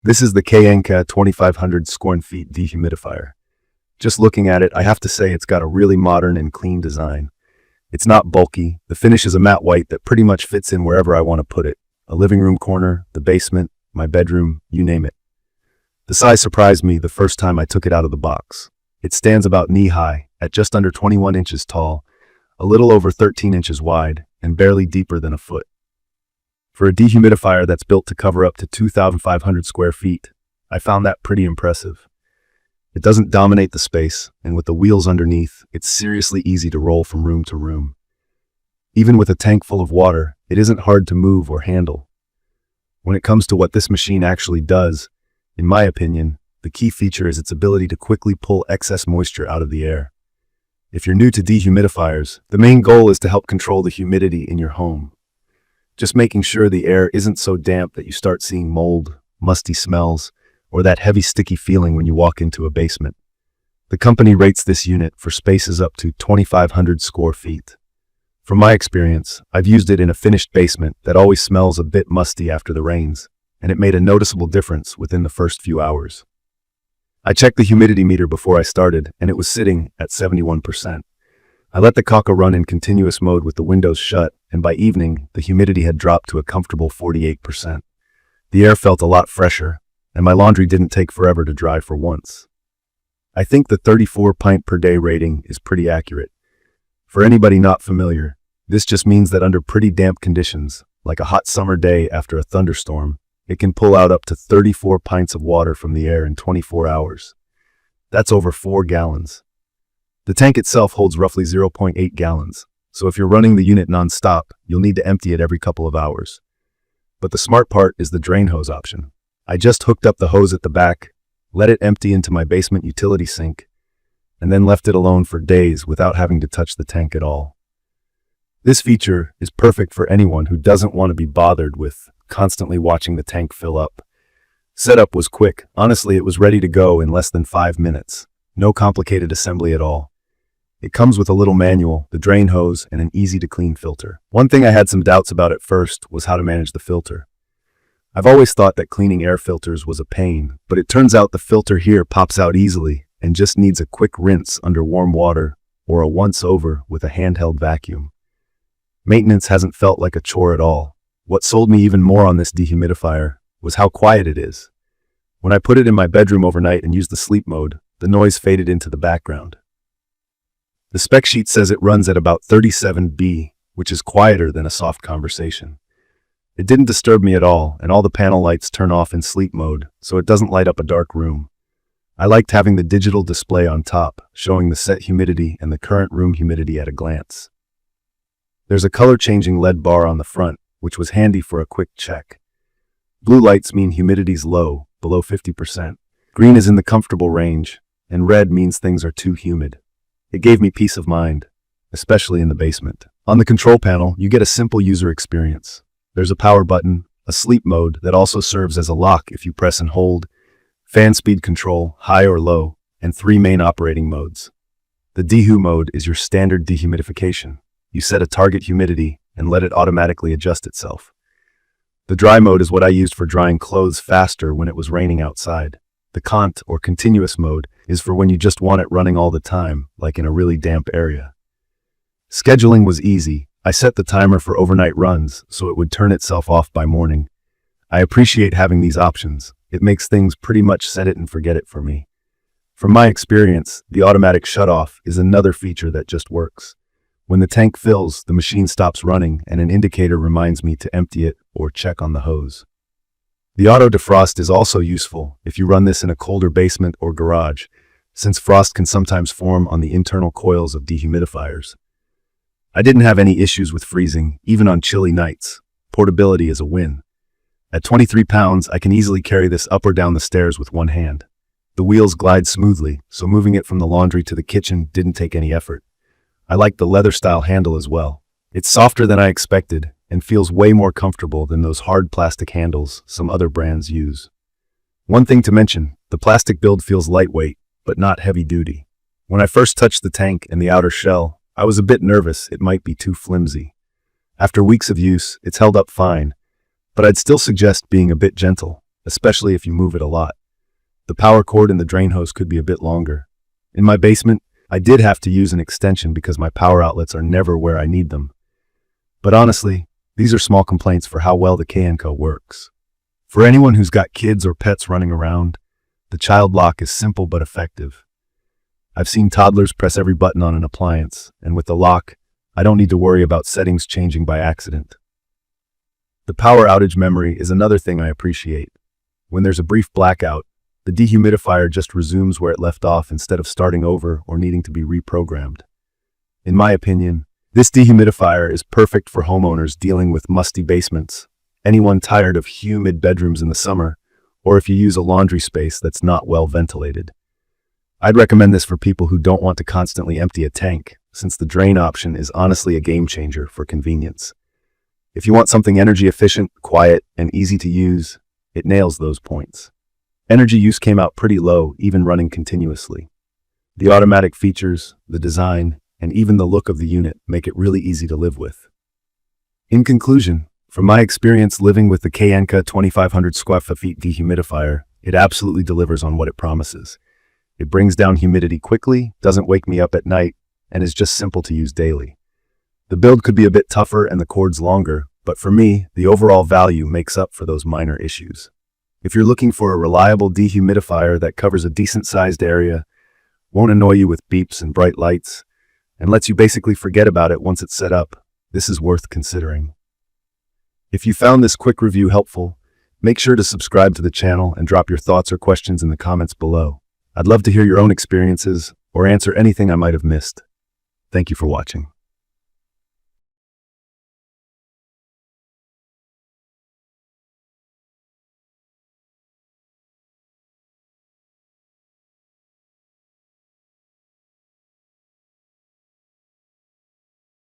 This is the KNKA 2500 Sq.Ft dehumidifier. Just looking at it, I have to say it's got a really modern and clean design. It's not bulky. The finish is a matte white that pretty much fits in wherever I want to put it. A living room corner, the basement, my bedroom, you name it. The size surprised me the first time I took it out of the box. It stands about knee-high, at just under 21 inches tall, a little over 13 inches wide, and barely deeper than a foot. For a dehumidifier that's built to cover up to 2,500 square feet, I found that pretty impressive. It doesn't dominate the space, and with the wheels underneath, it's seriously easy to roll from room to room. Even with a tank full of water, it isn't hard to move or handle. When it comes to what this machine actually does, in my opinion, the key feature is its ability to quickly pull excess moisture out of the air. If you're new to dehumidifiers, the main goal is to help control the humidity in your home. Just making sure the air isn't so damp that you start seeing mold, musty smells, or that heavy sticky feeling when you walk into a basement. The company rates this unit for spaces up to 2,500 square feet. From my experience, I've used it in a finished basement that always smells a bit musty after the rains, and it made a noticeable difference within the first few hours. I checked the humidity meter before I started, and it was sitting at 71%. I let the KNKA run in continuous mode with the windows shut, and by evening, the humidity had dropped to a comfortable 48%. The air felt a lot fresher, and my laundry didn't take forever to dry for once. I think the 34 pint per day rating is pretty accurate. For anybody not familiar, this just means that under pretty damp conditions, like a hot summer day after a thunderstorm, it can pull out up to 34 pints of water from the air in 24 hours. That's over 4 gallons. The tank itself holds roughly 0.8 gallons, so if you're running the unit non-stop, you'll need to empty it every couple of hours. But the smart part is the drain hose option. I just hooked up the hose at the back, let it empty into my basement utility sink, and then left it alone for days without having to touch the tank at all. This feature is perfect for anyone who doesn't want to be bothered with constantly watching the tank fill up. Setup was quick. Honestly, it was ready to go in less than 5 minutes. No complicated assembly at all. It comes with a little manual, the drain hose, and an easy-to-clean filter. One thing I had some doubts about at first was how to manage the filter. I've always thought that cleaning air filters was a pain, but it turns out the filter here pops out easily and just needs a quick rinse under warm water or a once-over with a handheld vacuum. Maintenance hasn't felt like a chore at all. What sold me even more on this dehumidifier was how quiet it is. When I put it in my bedroom overnight and used the sleep mode, the noise faded into the background. The spec sheet says it runs at about 37 dB, which is quieter than a soft conversation. It didn't disturb me at all, and all the panel lights turn off in sleep mode, so it doesn't light up a dark room. I liked having the digital display on top, showing the set humidity and the current room humidity at a glance. There's a color-changing LED bar on the front, which was handy for a quick check. Blue lights mean humidity's low, below 50%. Green is in the comfortable range, and red means things are too humid. It gave me peace of mind, especially in the basement. On the control panel, you get a simple user experience. There's a power button, a sleep mode that also serves as a lock if you press and hold, fan speed control, high or low, and 3 main operating modes. The Dehu mode is your standard dehumidification. You set a target humidity and let it automatically adjust itself. The dry mode is what I used for drying clothes faster when it was raining outside. The KNKA, or continuous mode, is for when you just want it running all the time, like in a really damp area. Scheduling was easy. I set the timer for overnight runs, so it would turn itself off by morning. I appreciate having these options. It makes things pretty much set it and forget it for me. From my experience, the automatic shutoff is another feature that just works. When the tank fills, the machine stops running, and an indicator reminds me to empty it or check on the hose. The auto defrost is also useful if you run this in a colder basement or garage, since frost can sometimes form on the internal coils of dehumidifiers. I didn't have any issues with freezing, even on chilly nights. Portability is a win. At 23 pounds, I can easily carry this up or down the stairs with one hand. The wheels glide smoothly, so moving it from the laundry to the kitchen didn't take any effort. I like the leather-style handle as well. It's softer than I expected, and feels way more comfortable than those hard plastic handles some other brands use. One thing to mention, the plastic build feels lightweight, but not heavy-duty. When I first touched the tank and the outer shell, I was a bit nervous it might be too flimsy. After weeks of use, it's held up fine, but I'd still suggest being a bit gentle. especially if you move it a lot. The power cord and the drain hose could be a bit longer. In my basement, I did have to use an extension because my power outlets are never where I need them. But honestly, these are small complaints for how well the KNKA works. For anyone who's got kids or pets running around, the child lock is simple but effective. I've seen toddlers press every button on an appliance, and with the lock, I don't need to worry about settings changing by accident. The power outage memory is another thing I appreciate. When there's a brief blackout, the dehumidifier just resumes where it left off instead of starting over or needing to be reprogrammed. In my opinion, this dehumidifier is perfect for homeowners dealing with musty basements, anyone tired of humid bedrooms in the summer, or if you use a laundry space that's not well ventilated. I'd recommend this for people who don't want to constantly empty a tank, since the drain option is honestly a game changer for convenience. If you want something energy efficient, quiet, and easy to use, it nails those points. Energy use came out pretty low, even running continuously. The automatic features, the design, and even the look of the unit make it really easy to live with. In conclusion, from my experience living with the KNKA 2500 Sq.Ft dehumidifier, it absolutely delivers on what it promises. It brings down humidity quickly, doesn't wake me up at night, and is just simple to use daily. The build could be a bit tougher and the cords longer, but for me, the overall value makes up for those minor issues. If you're looking for a reliable dehumidifier that covers a decent-sized area, won't annoy you with beeps and bright lights, and lets you basically forget about it once it's set up, this is worth considering. If you found this quick review helpful, make sure to subscribe to the channel and drop your thoughts or questions in the comments below. I'd love to hear your own experiences or answer anything I might have missed. Thank you for watching.